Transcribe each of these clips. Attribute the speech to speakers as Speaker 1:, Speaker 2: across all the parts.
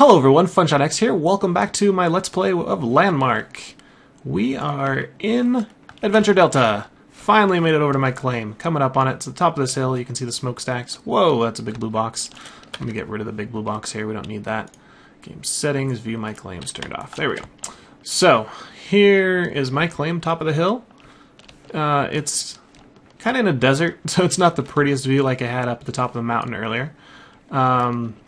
Speaker 1: Hello everyone, FunshotX here. Welcome back to my Let's Play of Landmark. We are in Adventure Delta. Finally made it over to my claim. Coming up on it, to the top of this hill, you can see the smokestacks. Whoa, that's a big blue box. Let me get rid of the big blue box here, we don't need that. Game settings, view my claims turned off. There we go. So, here is my claim, top of the hill. It's kind of in a desert, so it's not the prettiest view like I had up at the top of the mountain earlier.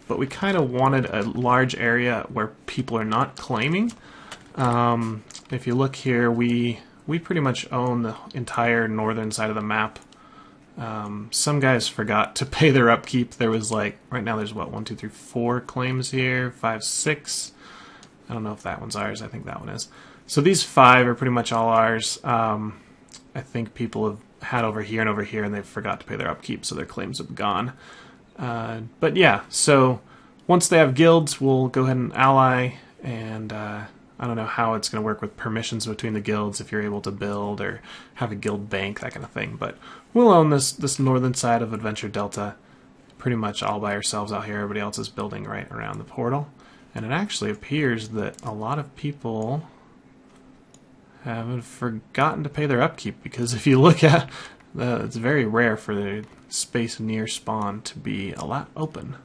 Speaker 1: But we kind of wanted a large area where people are not claiming. If you look here, we pretty much own the entire northern side of the map. Some guys forgot to pay their upkeep. There was like, right now there's what, 1, 2, 3, 4 claims here, 5, 6. I don't know if that one's ours, I think that one is. So these 5 are pretty much all ours. I think people have had over here and they forgot to pay their upkeep, so their claims have gone. But yeah, so once they have guilds, we'll go ahead and ally, and I don't know how it's going to work with permissions between the guilds, if you're able to build or have a guild bank, that kind of thing. But we'll own this northern side of Adventure Delta pretty much all by ourselves out here. Everybody else is building right around the portal. And it actually appears that a lot of people have forgotten to pay their upkeep, because if you look at it's very rare for the space near spawn to be a lot open.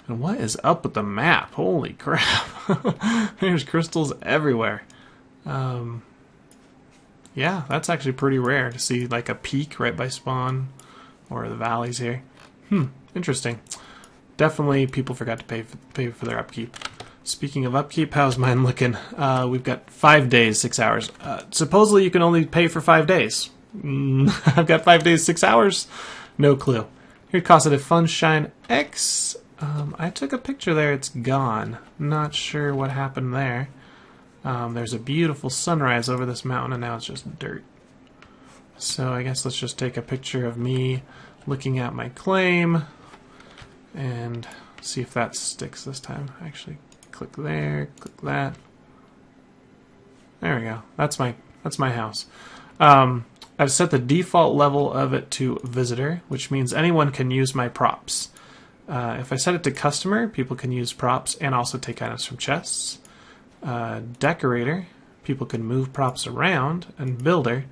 Speaker 1: And what is up with the map? Holy crap. There's crystals everywhere. Yeah, that's actually pretty rare to see like a peak right by spawn or the valleys here. Interesting. Definitely people forgot to pay for their upkeep. Speaking of upkeep, how's mine looking? We've got 5 days, 6 hours. Supposedly you can only pay for 5 days. I've got 5 days, 6 hours. No clue. Here, Casa de Funshine X. I took a picture there. It's gone. Not sure what happened there. There's a beautiful sunrise over this mountain, and now it's just dirt. So I guess let's just take a picture of me looking at my claim and see if that sticks this time. Actually, click there, click that. There we go. That's my house. I've set the default level of it to visitor, which means anyone can use my props. If I set it to customer, people can use props and also take items from chests. Decorator, people can move props around, and builder,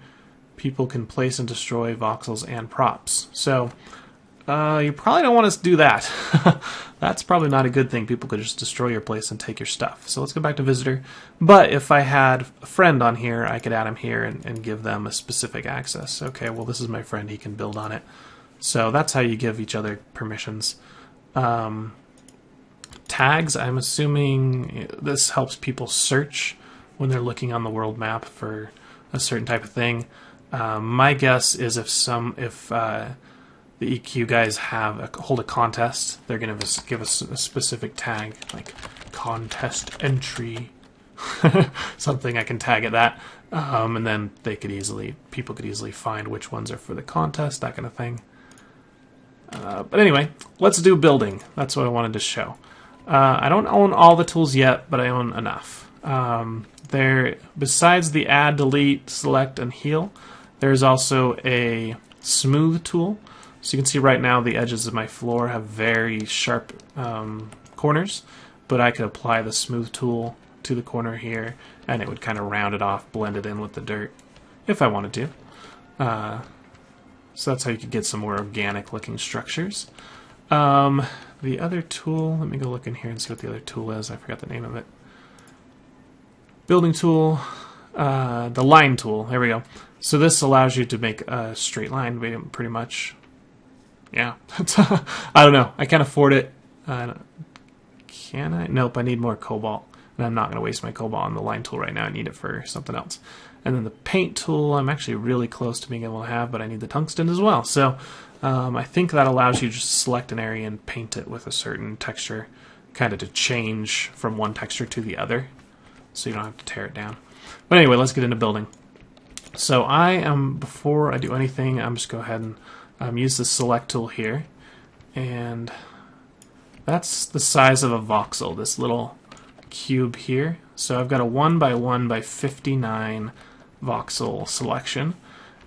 Speaker 1: people can place and destroy voxels and props. So you probably don't want to do that. That's probably not a good thing. People could just destroy your place and take your stuff. So let's go back to visitor. But if I had a friend on here, I could add him here and give them a specific access. Okay, well, this is my friend. He can build on it. So that's how you give each other permissions. Tags, I'm assuming this helps people search when they're looking on the world map for a certain type of thing. My guess is if the EQ guys hold a contest, they're going to give us a specific tag, like contest entry, something I can tag at that, and then people could easily find which ones are for the contest, that kind of thing. But anyway, let's do building. That's what I wanted to show. I don't own all the tools yet, but I own enough. Besides the add, delete, select, and heal, there's also a smooth tool. So you can see right now the edges of my floor have very sharp corners, but I could apply the smooth tool to the corner here, and it would kind of round it off, blend it in with the dirt, if I wanted to. So that's how you could get some more organic looking structures. The other tool, let me go look in here and see what the other tool is. I forgot the name of it. Building tool, the line tool, there we go. So this allows you to make a straight line pretty much. Yeah, I don't know. I can't afford it. Can I? Nope, I need more cobalt. And I'm not going to waste my cobalt on the line tool right now. I need it for something else. And then the paint tool, I'm actually really close to being able to have, but I need the tungsten as well. So I think that allows you to just select an area and paint it with a certain texture, kind of to change from one texture to the other, so you don't have to tear it down. But anyway, let's get into building. So before I do anything, I'm just go ahead and use the select tool here, and that's the size of a voxel, this little cube here. So I've got a 1 by 1 by 59 voxel selection,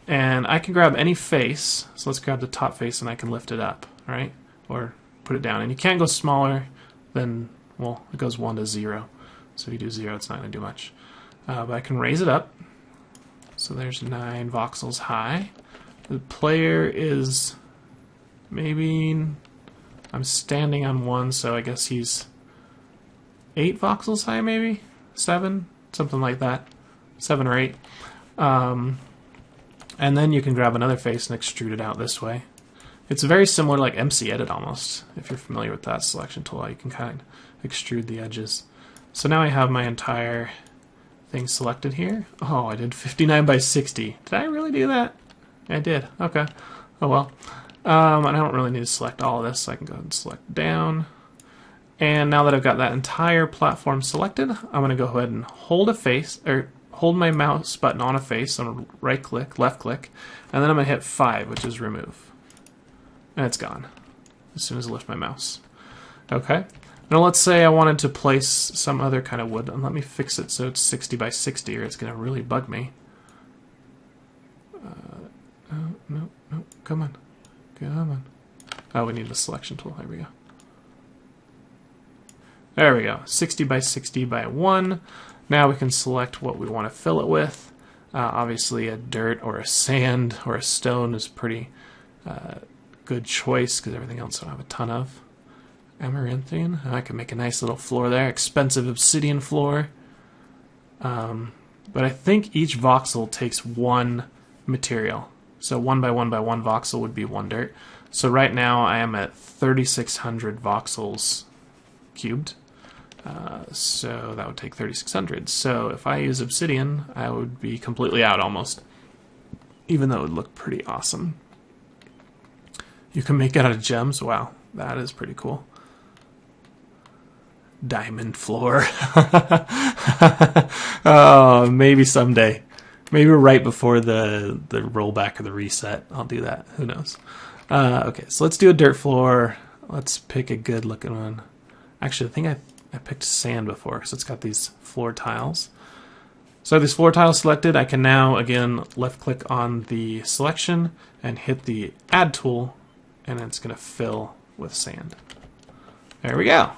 Speaker 1: and I can grab any face. So let's grab the top face and I can lift it up, right? Or put it down. And you can't go smaller than Well, it goes 1 to 0. So if you do 0, it's not going to do much. But I can raise it up. So there's 9 voxels high. The player is maybe... I'm standing on 1, so I guess he's 8 voxels high, maybe? 7? Something like that. 7 or 8. And then you can grab another face and extrude it out this way. It's very similar to like MC Edit almost, if you're familiar with that selection tool. You can kind of extrude the edges. So now I have my entire thing selected here. Oh, I did 59 by 60. Did I really do that? I did. Okay. Oh well. I don't really need to select all of this, so I can go ahead and select down. And now that I've got that entire platform selected, I'm going to go ahead and hold a face, or hold my mouse button on a face, on a right click, left click, and then I'm going to hit 5, which is remove. And it's gone as soon as I lift my mouse. Okay. Now let's say I wanted to place some other kind of wood, and let me fix it so it's 60 by 60, or it's going to really bug me. No, come on. Come on. Oh, we need a selection tool. There we go. There we go. 60 by 60 by 1. Now we can select what we want to fill it with. Obviously a dirt or a sand or a stone is pretty good choice because everything else I don't have a ton of. Amaranthian. I can make a nice little floor there. Expensive obsidian floor. But I think each voxel takes 1 material. So 1 by 1 by 1 voxel would be 1 dirt. So right now I am at 3,600 voxels cubed. So that would take 3,600. So if I use obsidian, I would be completely out almost. Even though it would look pretty awesome. You can make it out of gems. Wow, that is pretty cool. Diamond floor. Oh, maybe someday. Maybe right before the rollback or the reset. I'll do that. Who knows? Okay, so let's do a dirt floor. Let's pick a good looking one. Actually, I think I picked sand before because it's got these floor tiles. So I have these floor tiles selected. I can now, again, left click on the selection and hit the add tool, and it's going to fill with sand. There we go.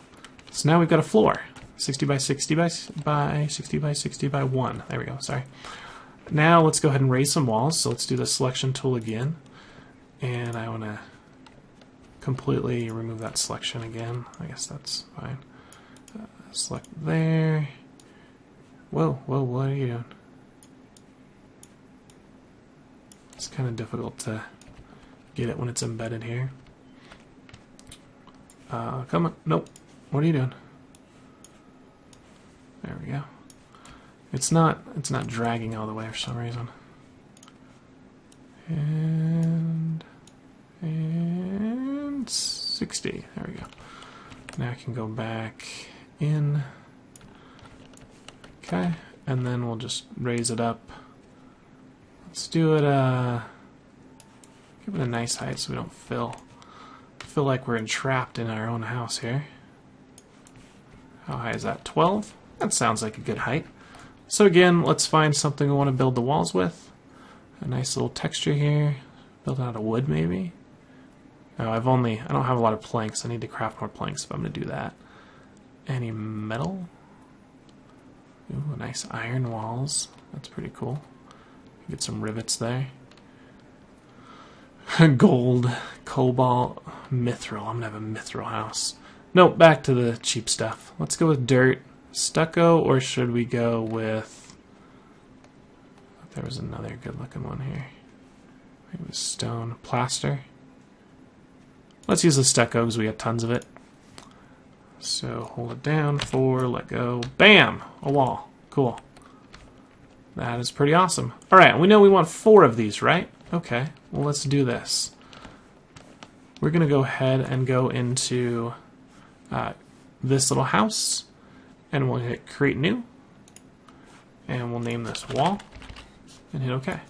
Speaker 1: So now we've got a floor. 60 by 60 by 60 by 60 by 1. There we go, sorry. Now let's go ahead and raise some walls. So let's do the selection tool again. And I want to completely remove that selection again. I guess that's fine. Select there. Whoa, what are you doing? It's kind of difficult to get it when it's embedded here. Come on, nope. What are you doing? There we go. It's not dragging all the way for some reason. And 60. There we go. Now I can go back in. Okay, and then we'll just raise it up. Let's do it. Give it a nice height so we don't feel like we're entrapped in our own house here. How high is that? 12? That sounds like a good height. So again, let's find something we want to build the walls with. A nice little texture here. Build out of wood maybe. No, I don't have a lot of planks. I need to craft more planks if I'm going to do that. Any metal? Ooh, nice iron walls. That's pretty cool. Get some rivets there. Gold, cobalt, mithril. I'm going to have a mithril house. Nope, back to the cheap stuff. Let's go with dirt. Stucco, or should we go with... There was another good looking one here. Maybe stone. Plaster. Let's use the stucco because we have tons of it. So hold it down, 4, let go. Bam! A wall. Cool. That is pretty awesome. Alright, we know we want 4 of these, right? Okay, well let's do this. We're going to go ahead and go into this little house, and we'll hit create new, and we'll name this wall, and hit OK.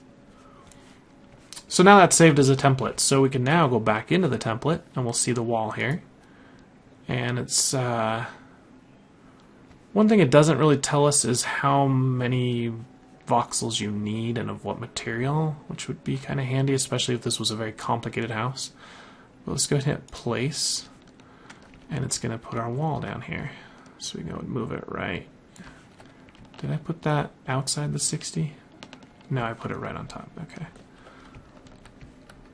Speaker 1: So now that's saved as a template, so we can now go back into the template, and we'll see the wall here. And it's one thing it doesn't really tell us is how many voxels you need and of what material, which would be kind of handy, especially if this was a very complicated house. But let's go ahead and hit place, and it's going to put our wall down here. So we would move it right. Did I put that outside the 60? No, I put it right on top. Okay.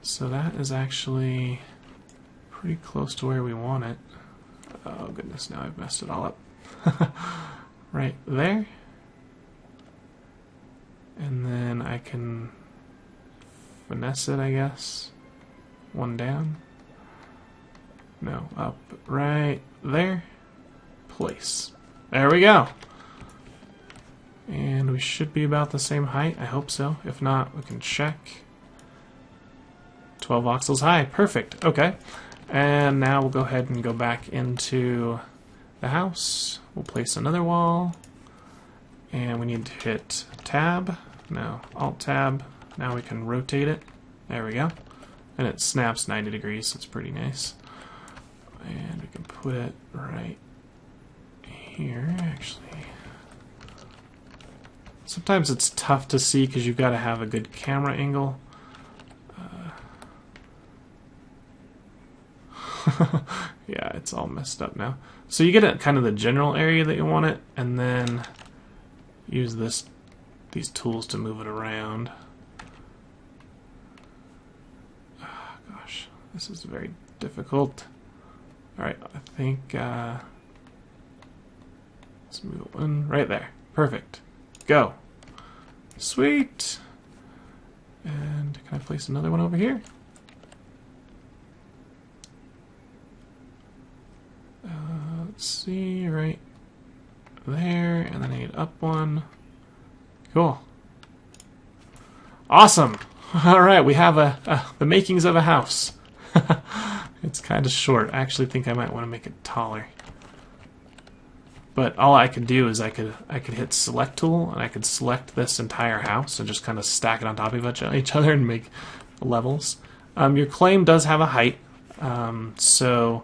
Speaker 1: So that is actually pretty close to where we want it. Oh goodness, now I've messed it all up. Right there. And then I can finesse it, I guess. One down. No, up right there. Place. There we go. And we should be about the same height. I hope so. If not, we can check. 12 voxels high. Perfect. Okay. And now we'll go ahead and go back into the house. We'll place another wall. And we need to hit tab. No, alt-tab. Now we can rotate it. There we go. And it snaps 90 degrees, so it's pretty nice. And we can put it right here, actually. Sometimes it's tough to see because you've got to have a good camera angle. Yeah, it's all messed up now. So you get it kind of the general area that you want it, and then use these tools to move it around. Oh, gosh, this is very difficult. Alright, I think let's move it one right there. Perfect. Go. Sweet. And can I place another one over here? Let's see, right there, and then I need up one. Cool. Awesome. All right, we have the makings of a house. It's kind of short. I actually think I might want to make it taller. But all I could do is I could hit select tool, and I could select this entire house and just kind of stack it on top of each other and make levels. Your claim does have a height, so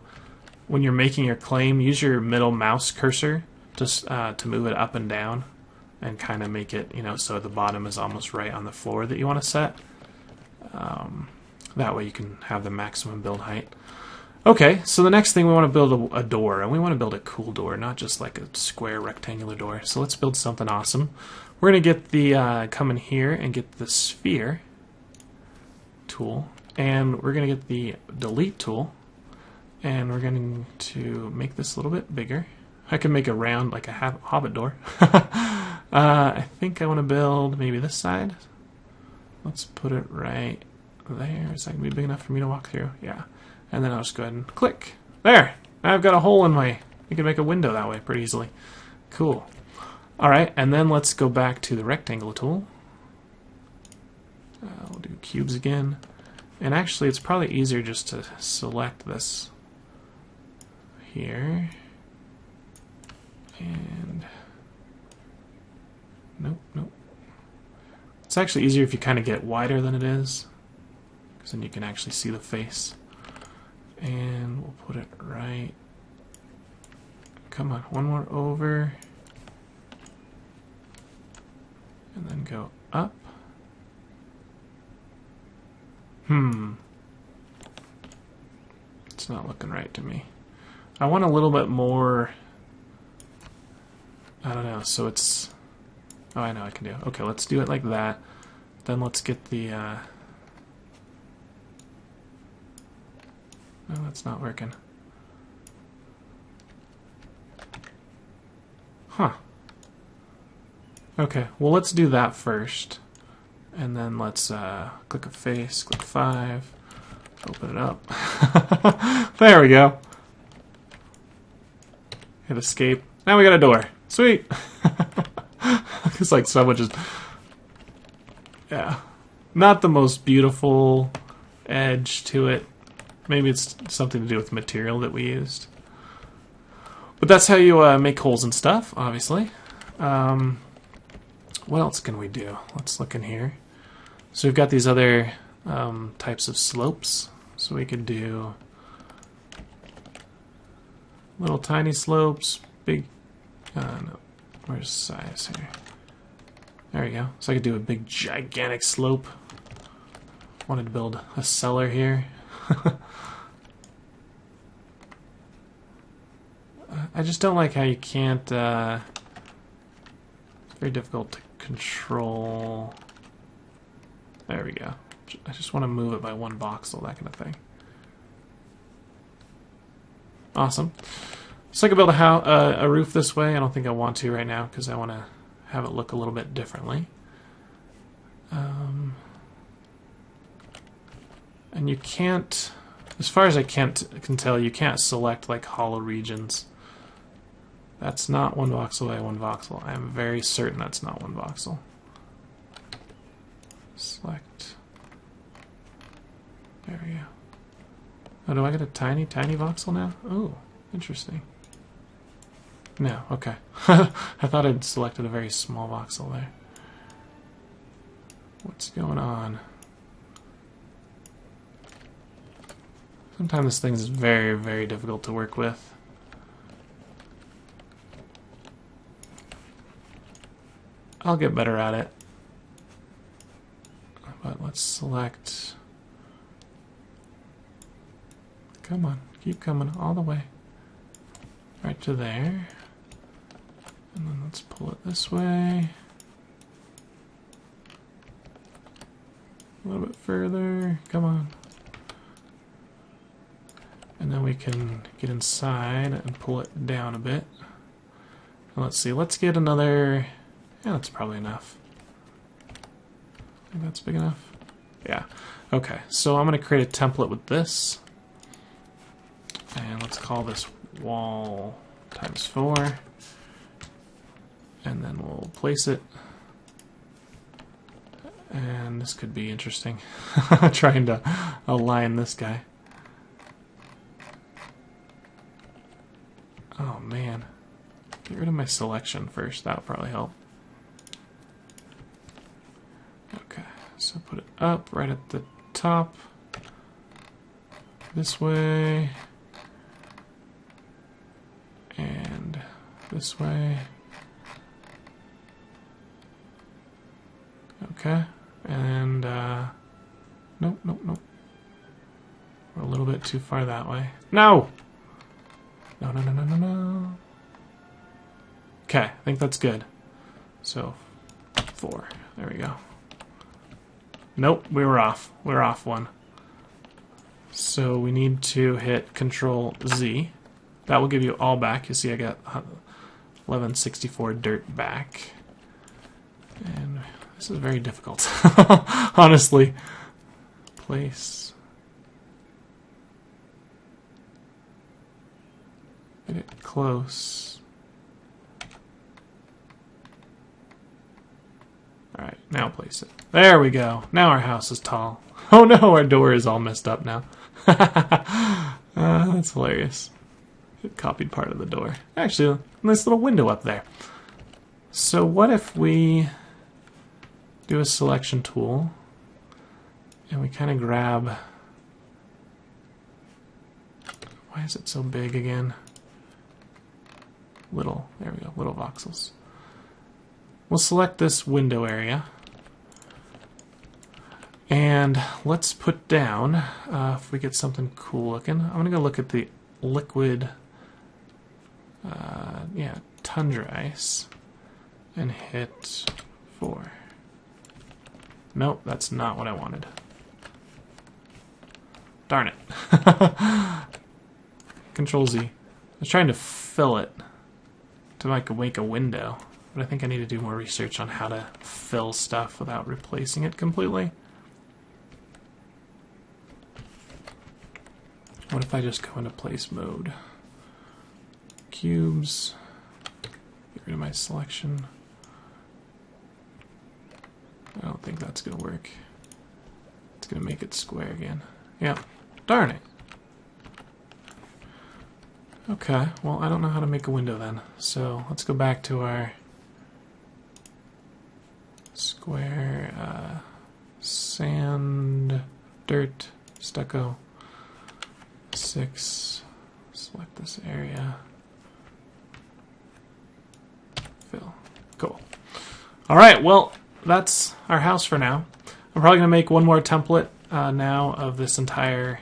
Speaker 1: when you're making your claim, use your middle mouse cursor to move it up and down and kind of make it, so the bottom is almost right on the floor that you want to set. That way you can have the maximum build height. Okay, so the next thing we want to build a door, and we want to build a cool door, not just like a square rectangular door. So let's build something awesome. We're going to get the, come in here and get the sphere tool, and we're going to get the delete tool, and we're going to make this a little bit bigger. I can make a round, like a hobbit door. I think I want to build maybe this side. Let's put it right there. Is that going to be big enough for me to walk through? Yeah. And then I'll just go ahead and click. There! Now I've got a hole in my... You can make a window that way pretty easily. Cool. Alright, and then let's go back to the rectangle tool. We'll do cubes again. And actually, it's probably easier just to select this here. And... Nope, nope. It's actually easier if you kind of get wider than it is, because then you can actually see the face. And we'll put it right... Come on, one more over. And then go up. It's not looking right to me. I want a little bit more... I don't know, so it's... Oh, I know I can do it. Okay, let's do it like that. Then let's get the... No, that's not working. Huh. Okay, well let's do that first. And then let's click a face, click 5, open it up. There we go. Hit escape. Now we got a door. Sweet! It's like so much just... Yeah. Not the most beautiful edge to it. Maybe it's something to do with the material that we used. But that's how you make holes and stuff, obviously. What else can we do? Let's look in here. So we've got these other types of slopes. So we could do little tiny slopes, big... no. Where's size here? There we go. So I could do a big gigantic slope. Wanted to build a cellar here. I just don't like how you can't, it's very difficult to control. There we go. I just want to move it by one voxel, that kind of thing. Awesome. So I could build a roof this way. I don't think I want to right now because I want to have it look a little bit differently. And you can't, as far as I can tell, you can't select like hollow regions. That's not one voxel by one voxel. I am very certain that's not one voxel. Select. There we go. Oh, do I get a tiny voxel now? Oh, interesting. No, okay. I thought I'd selected a very small voxel there. What's going on? Sometimes this thing is very, very difficult to work with. I'll get better at it. But let's select... Come on, keep coming all the way. Right to there. And then let's pull it this way. A little bit further. Come on. And then we can get inside and pull it down a bit. And let's see, let's get another... Yeah, that's probably enough. I think that's big enough. Yeah. Okay, so I'm going to create a template with this. And let's call this wall times 4. And then we'll place it. And this could be interesting. Trying to align this guy. Oh man. Get rid of my selection first. That would probably help. Okay, so put it up right at the top. This way. And this way. Okay, and nope. We're a little bit too far that way. No! No. Okay, I think that's good. So, 4. There we go. Nope, we were off. We're off one. So we need to hit Control Z. That will give you all back. You see I got 1164 dirt back. And this is very difficult. Honestly. Place. Get it close. Alright, now place it. There we go. Now our house is tall. Oh no, our door is all messed up now. That's hilarious. It copied part of the door. Actually, a nice little window up there. So what if we do a selection tool and we kind of grab... Why is it so big again? Little, there we go, little voxels. We'll select this window area. And let's put down, if we get something cool looking, I'm going to go look at the liquid, tundra ice, and hit 4. Nope, that's not what I wanted. Darn it. Control Z. I was trying to fill it to make a window, but I think I need to do more research on how to fill stuff without replacing it completely. What if I just go into place mode? Cubes. Get rid of my selection. I don't think that's going to work. It's going to make it square again. Yeah. Darn it. Okay, well, I don't know how to make a window then. So let's go back to our square, sand, dirt, stucco, 6. Select this area. Fill. Cool. Alright, well, that's our house for now. I'm probably going to make one more template now of this entire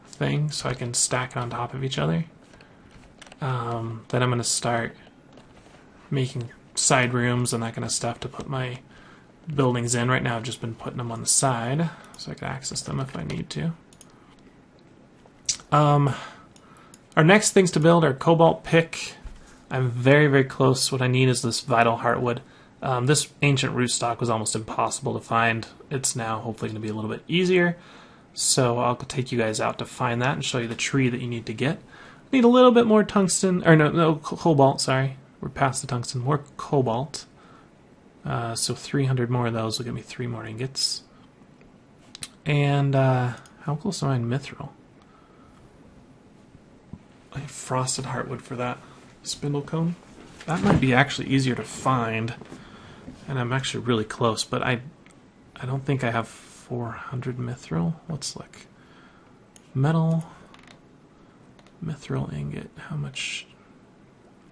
Speaker 1: thing so I can stack it on top of each other. Then I'm going to start making side rooms and that kind of stuff to put my buildings in. Right now I've just been putting them on the side so I can access them if I need to. Our next things to build are cobalt pick. I'm very, very close. What I need is this vital heartwood. This ancient rootstock was almost impossible to find. It's now hopefully going to be a little bit easier. So I'll take you guys out to find that and show you the tree that you need to get. Need a little bit more tungsten, or no, cobalt, sorry. We're past the tungsten. More cobalt. So 300 more of those will give me 3 more ingots. And how close am I in mithril? I have frosted heartwood for that. Spindle cone. That might be actually easier to find. And I'm actually really close, but I don't think I have 400 mithril. Let's look. Metal. Mithril ingot. How much?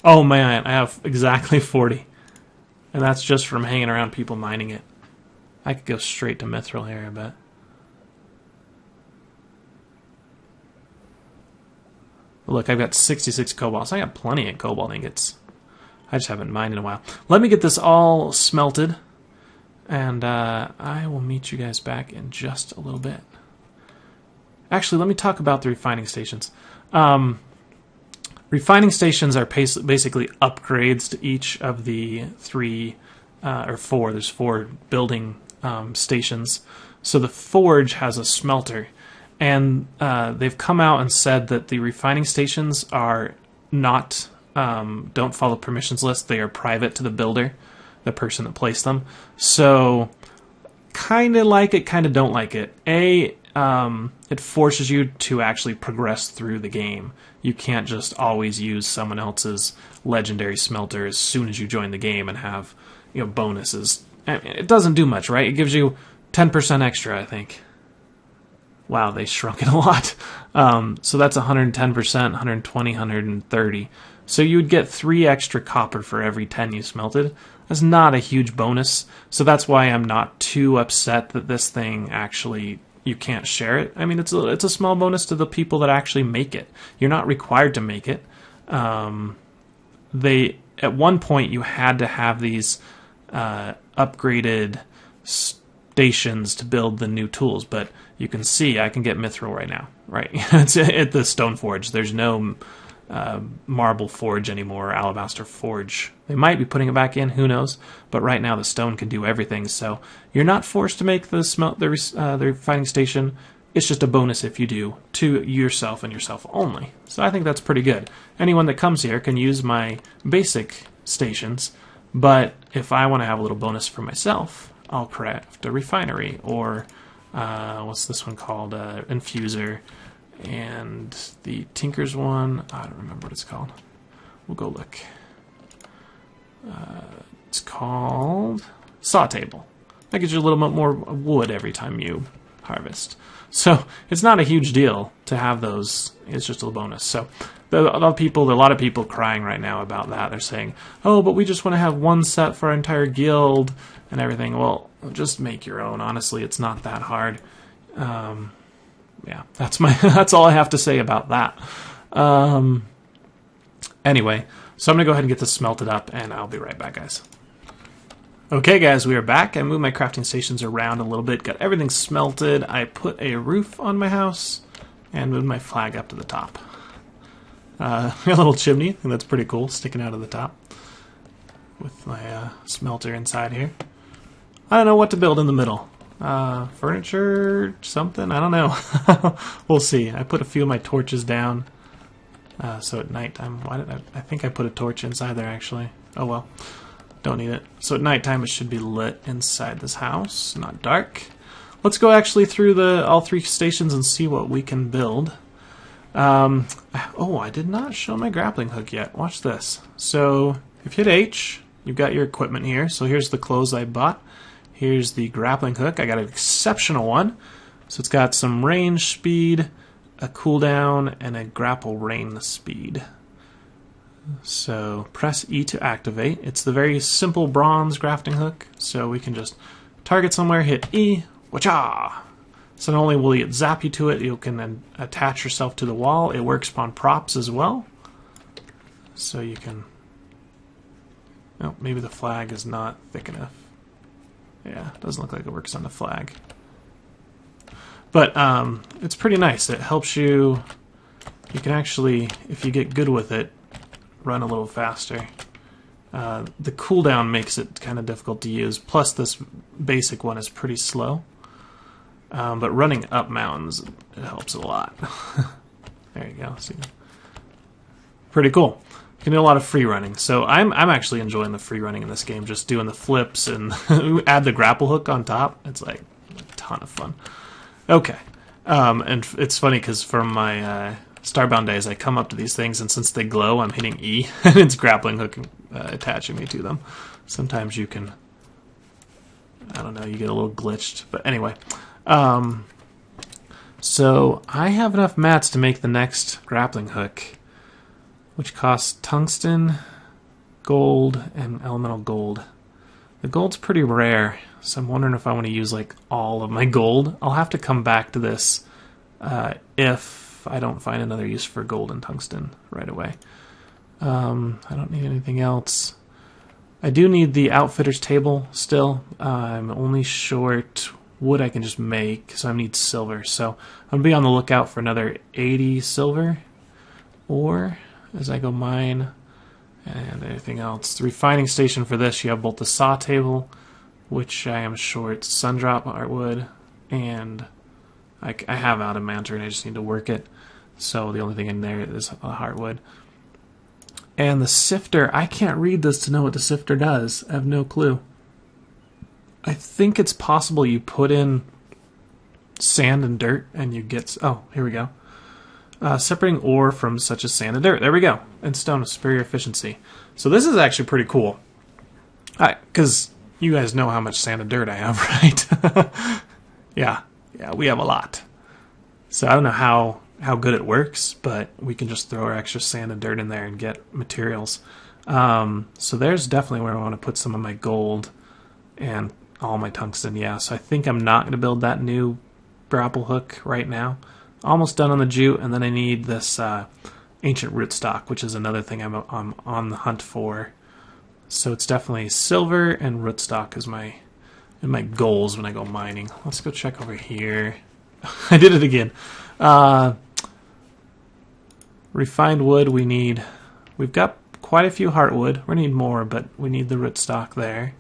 Speaker 1: Oh man, I have exactly 40. And that's just from hanging around people mining it. I could go straight to mithril here, I bet. Look, I've got 66 cobalt, so I got plenty of cobalt ingots. I just haven't mined in a while. Let me get this all smelted, and I will meet you guys back in just a little bit. Actually, let me talk about the refining stations. Refining stations are basically upgrades to each of the 3 or 4. There's 4 building stations. So the forge has a smelter, and they've come out and said that the refining stations are not don't follow permissions list. They are private to the builder, the person that placed them. So kind of like it, kind of don't like it. It forces you to actually progress through the game. You can't just always use someone else's legendary smelter as soon as you join the game and have, bonuses. It doesn't do much, right? It gives you 10% extra, I think. Wow, they shrunk it a lot. So that's 110%, 120, 130. So you would get 3 extra copper for every 10 you smelted. That's not a huge bonus. So that's why I'm not too upset that this thing actually, you can't share it. I mean, it's a small bonus to the people that actually make it. You're not required to make it. At one point you had to have these upgraded stations to build the new tools, but you can see I can get mithril right now. Right, it's at the stone forge. There's no marble forge anymore, alabaster forge. They might be putting it back in, who knows? But right now the stone can do everything, so you're not forced to make the refining station. It's just a bonus if you do, to yourself and yourself only. So I think that's pretty good. Anyone that comes here can use my basic stations, but if I want to have a little bonus for myself, I'll craft a refinery, or what's this one called? Infuser. And the Tinker's one, I don't remember what it's called. We'll go look. It's called Saw Table. That gives you a little bit more wood every time you harvest. So it's not a huge deal to have those. It's just a bonus. So there are a lot of people crying right now about that. They're saying, "Oh, but we just want to have one set for our entire guild and everything." Well, just make your own. Honestly, it's not that hard. Yeah, that's all I have to say about that. Anyway, so I'm gonna go ahead and get this smelted up, and I'll be right back, guys. Okay, guys, we are back. I moved my crafting stations around a little bit, got everything smelted. I put a roof on my house and moved my flag up to the top. A little chimney, I think that's pretty cool, sticking out of the top with my smelter inside here. I don't know what to build in the middle. Furniture, something, I don't know. We'll see. I put a few of my torches down. So at nighttime, I think I put a torch inside there actually. Oh well, don't need it. So at nighttime it should be lit inside this house, not dark. Let's go actually through all 3 stations and see what we can build. Oh, I did not show my grappling hook yet. Watch this. So if you hit H, you've got your equipment here. So here's the clothes I bought. Here's the grappling hook. I got an exceptional one. So it's got some range speed, a cooldown, and a grapple rain speed. So press E to activate. It's the very simple bronze grafting hook. So we can just target somewhere, hit E, wacha! So not only will it zap you to it, you can then attach yourself to the wall. It works upon props as well. so you can... Oh, maybe the flag is not thick enough. Yeah, doesn't look like it works on the flag. But it's pretty nice. It helps you... You can actually, if you get good with it, run a little faster. The cooldown makes it kind of difficult to use. Plus, this basic one is pretty slow. But running up mountains, it helps a lot. There you go. See, pretty cool. You can do a lot of free running. So I'm actually enjoying the free running in this game. Just doing the flips and add the grapple hook on top. It's like a ton of fun. Okay, and it's funny because from my Starbound days, I come up to these things, and since they glow, I'm hitting E, and it's grappling hook attaching me to them. Sometimes you can, I don't know, you get a little glitched. But anyway, so I have enough mats to make the next grappling hook, which costs tungsten, gold, and elemental gold. The gold's pretty rare, so I'm wondering if I want to use like all of my gold. I'll have to come back to this if I don't find another use for gold and tungsten right away. I don't need anything else. I do need the outfitter's table still. I'm only short wood I can just make, so I need silver. So I'm going to be on the lookout for another 80 silver, or as I go mine and anything else. The refining station for this, you have both the saw table, which I am short sundrop heartwood, and I have adamantine, I just need to work it. So the only thing in there is heartwood. And the sifter, I can't read this to know what the sifter does. I have no clue. I think it's possible you put in sand and dirt and you get... Oh, here we go. Separating ore from such as sand and dirt. There we go. And stone with superior efficiency. So this is actually pretty cool. Because you guys know how much sand and dirt I have, right? Yeah, we have a lot. So I don't know how good it works, but we can just throw our extra sand and dirt in there and get materials. So there's definitely where I want to put some of my gold and all my tungsten. Yeah, so I think I'm not going to build that new grapple hook right now. Almost done on the jute, and then I need this ancient rootstock, which is another thing I'm on the hunt for. So it's definitely silver and rootstock is my goals when I go mining. Let's go check over here. I did it again. Refined wood, we've got quite a few heartwood. We need more, but we need the rootstock there.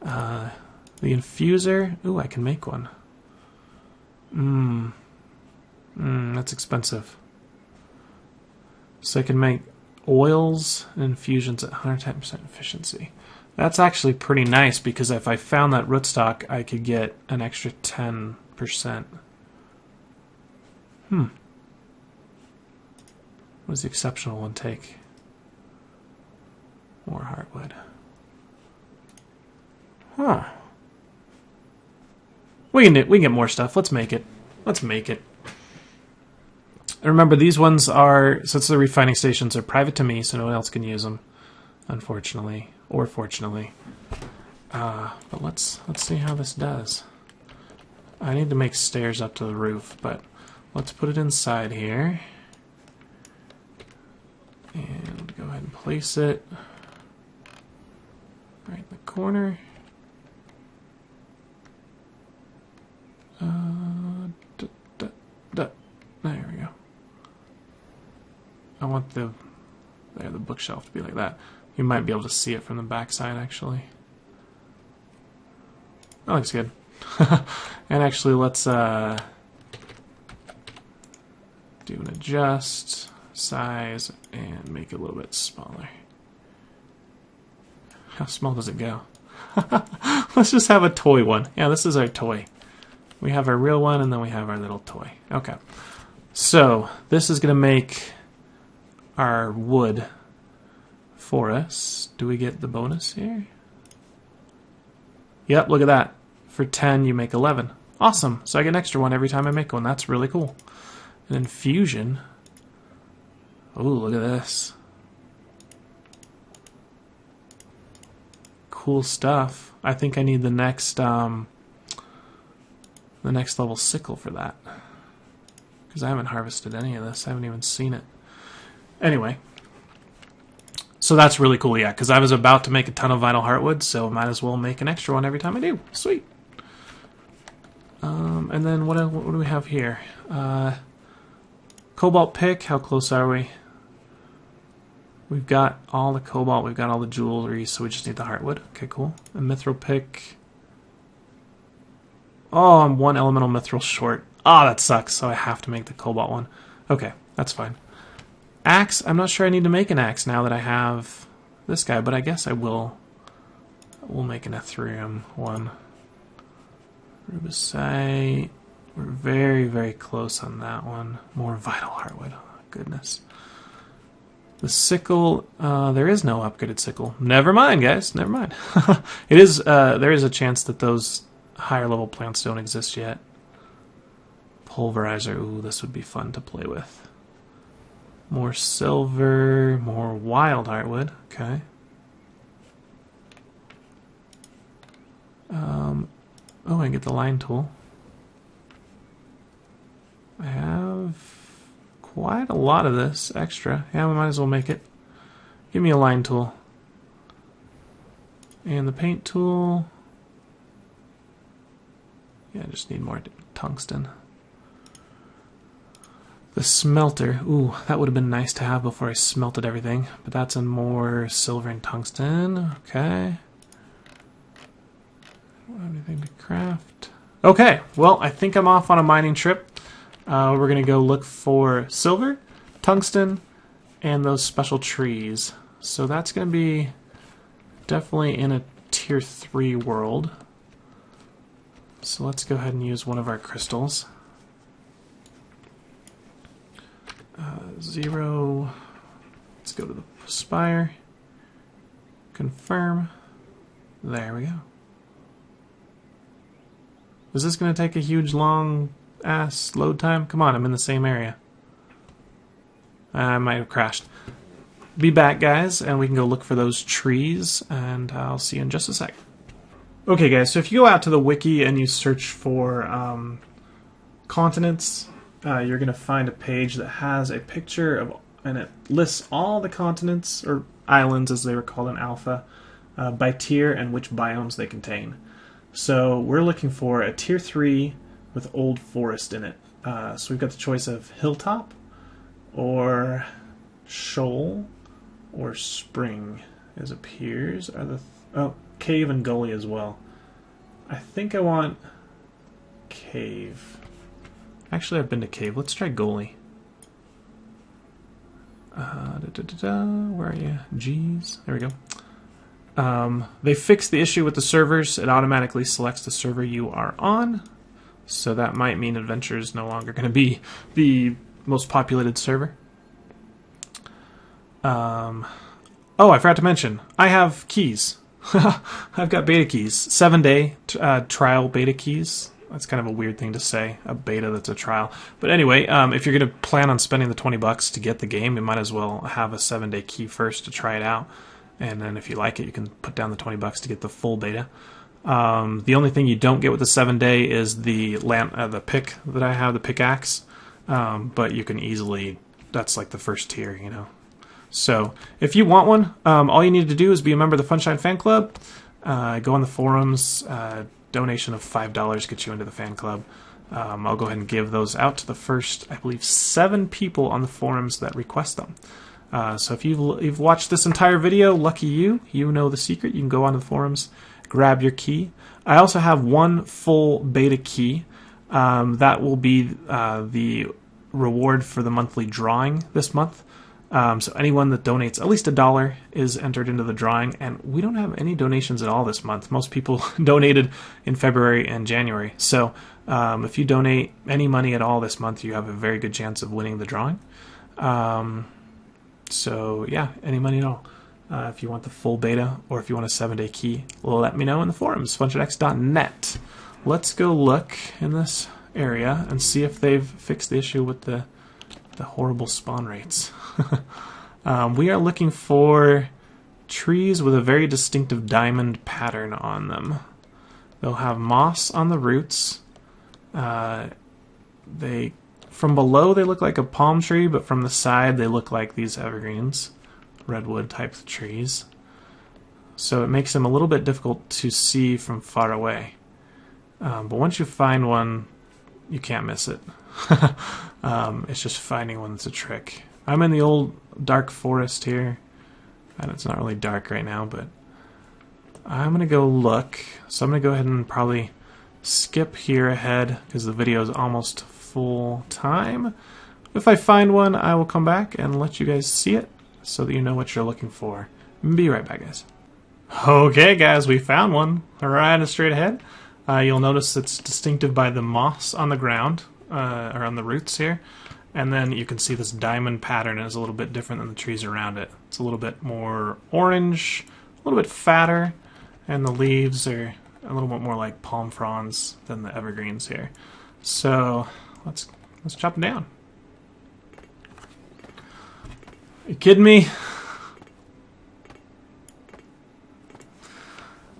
Speaker 1: The infuser, ooh, I can make one. That's expensive. So I can make oils and infusions at 110% efficiency. That's actually pretty nice, because if I found that rootstock, I could get an extra 10%. What does the exceptional one take? More heartwood. Huh. We can get more stuff. Let's make it. Let's make it. And remember, these ones are, since the refining stations are private to me, so no one else can use them, unfortunately, or fortunately. But let's see how this does. I need to make stairs up to the roof, but let's put it inside here. And go ahead and place it right in the corner. There we go. I want the bookshelf to be like that. You might be able to see it from the backside, actually. That looks good. And actually, let's do an adjust size and make it a little bit smaller. How small does it go? Let's just have a toy one. Yeah, this is our toy. We have our real one, and then we have our little toy. Okay. So, this is going to make our wood for us. Do we get the bonus here? Yep, look at that. For 10, you make 11. Awesome. So I get an extra one every time I make one. That's really cool. And then fusion. Oh, look at this. Cool stuff. I think I need the next level sickle for that. Because I haven't harvested any of this. I haven't even seen it. Anyway. So that's really cool, yeah, because I was about to make a ton of vinyl heartwood, so might as well make an extra one every time I do. Sweet. And then what do we have here? Cobalt pick, how close are we? We've got all the cobalt, we've got all the jewelry, so we just need the heartwood. Okay, cool. A mithril pick. Oh, I'm one elemental mithril short. Ah, that sucks, so I have to make the cobalt one. Okay, that's fine. Axe, I'm not sure I need to make an axe now that I have this guy, but I guess I will. We'll make an Ethereum one. Rubicite. We're very, very close on that one. More vital heartwood. Oh, goodness. The sickle, there is no upgraded sickle. Never mind, guys. Never mind. It is. There is a chance that those higher level plants don't exist yet. Pulverizer. Ooh, this would be fun to play with. More silver. More wild heartwood. Okay. Oh, I can get the line tool. I have quite a lot of this extra. Yeah, we might as well make it. Give me a line tool. And the paint tool. Yeah, I just need more tungsten. The smelter. Ooh, that would have been nice to have before I smelted everything. But that's in more silver and tungsten. Okay. Anything to craft. Okay, well, I think I'm off on a mining trip. We're going to go look for silver, tungsten, and those special trees. So that's going to be definitely in a tier 3 world. So let's go ahead and use one of our crystals. 0. Let's go to the spire. Confirm. There we go. Is this going to take a huge long ass load time? Come on, I'm in the same area. I might have crashed. Be back, guys, and we can go look for those trees, and I'll see you in just a sec. Okay, guys, so if you go out to the wiki and you search for continents, you're going to find a page that has a picture of, and it lists all the continents, or islands as they were called in alpha, by tier and which biomes they contain. So we're looking for a tier 3 with old forest in it. So we've got the choice of hilltop, or shoal, or spring, as appears. Are the oh, cave and gully as well. I think I want cave. Actually, I've been to cave. Let's try gully. Where are you? G's. There we go. They fixed the issue with the servers. It automatically selects the server you are on. So that might mean Adventure is no longer going to be the most populated server. Oh, I forgot to mention. I have keys. I've got beta keys. 7-day trial beta keys. That's kind of a weird thing to say, a beta that's a trial. But anyway, if you're going to plan on spending the $20 to get the game, you might as well have a 7-day key first to try it out. And then if you like it, you can put down the $20 to get the full beta. The only thing you don't get with the 7-day is the pick that I have, the pickaxe. But you can easily, that's like the first tier, you know. So if you want one, all you need to do is be a member of the Funshine Fan Club. Go on the forums. Donation of $5 gets you into the fan club. I'll go ahead and give those out to the first, I believe, 7 people on the forums that request them. So if you've watched this entire video, lucky you. You know the secret. You can go onto the forums, grab your key. I also have one full beta key. That will be the reward for the monthly drawing this month. So anyone that donates at least $1 is entered into the drawing, and we don't have any donations at all this month. Most people donated in February and January. So if you donate any money at all this month, you have a very good chance of winning the drawing. So yeah, any money at all. If you want the full beta, or if you want a 7-day key, let me know in the forums, funshinex.net. Let's go look in this area and see if they've fixed the issue with the horrible spawn rates. We are looking for trees with a very distinctive diamond pattern on them. They'll have moss on the roots. From below they look like a palm tree, but from the side they look like these evergreens. redwood type trees. So it makes them a little bit difficult to see from far away. But once you find one, you can't miss it. It's just finding one that's a trick. I'm in the old dark forest here, and it's not really dark right now, but I'm going to go look. So I'm going to go ahead and probably skip here ahead because the video is almost full time. If I find one, I will come back and let you guys see it so that you know what you're looking for. Be right back, guys. Okay, guys, we found one right straight ahead. You'll notice it's distinctive by the moss on the ground, or on the roots here. And then you can see this diamond pattern is a little bit different than the trees around it. It's a little bit more orange, a little bit fatter, and the leaves are a little bit more like palm fronds than the evergreens here. So let's chop them down. Are you kidding me?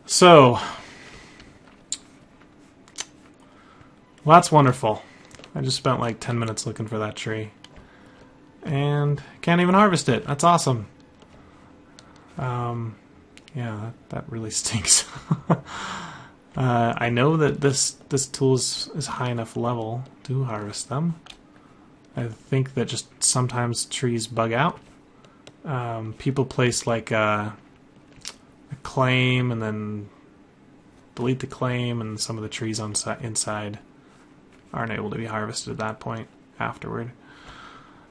Speaker 1: So, well, that's wonderful. I just spent like 10 minutes looking for that tree. And can't even harvest it. That's awesome. Yeah, that really stinks. I know that this tool is high enough level to harvest them. I think that just sometimes trees bug out. People place like a claim and then delete the claim, and some of the trees on inside aren't able to be harvested at that point afterward.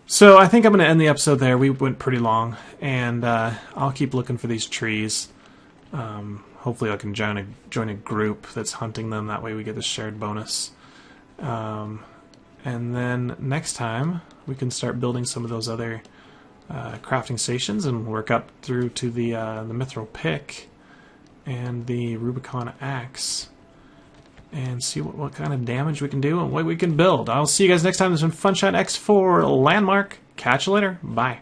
Speaker 1: So I think I'm going to end the episode there. We went pretty long, and I'll keep looking for these trees. Hopefully I can join a group that's hunting them. That way we get the shared bonus. And then next time we can start building some of those other crafting stations and work up through to the mithril pick and the Rubicon axe and see what kind of damage we can do and what we can build. I'll see you guys next time. This has been Funshine X4 Landmark. Catch you later. Bye.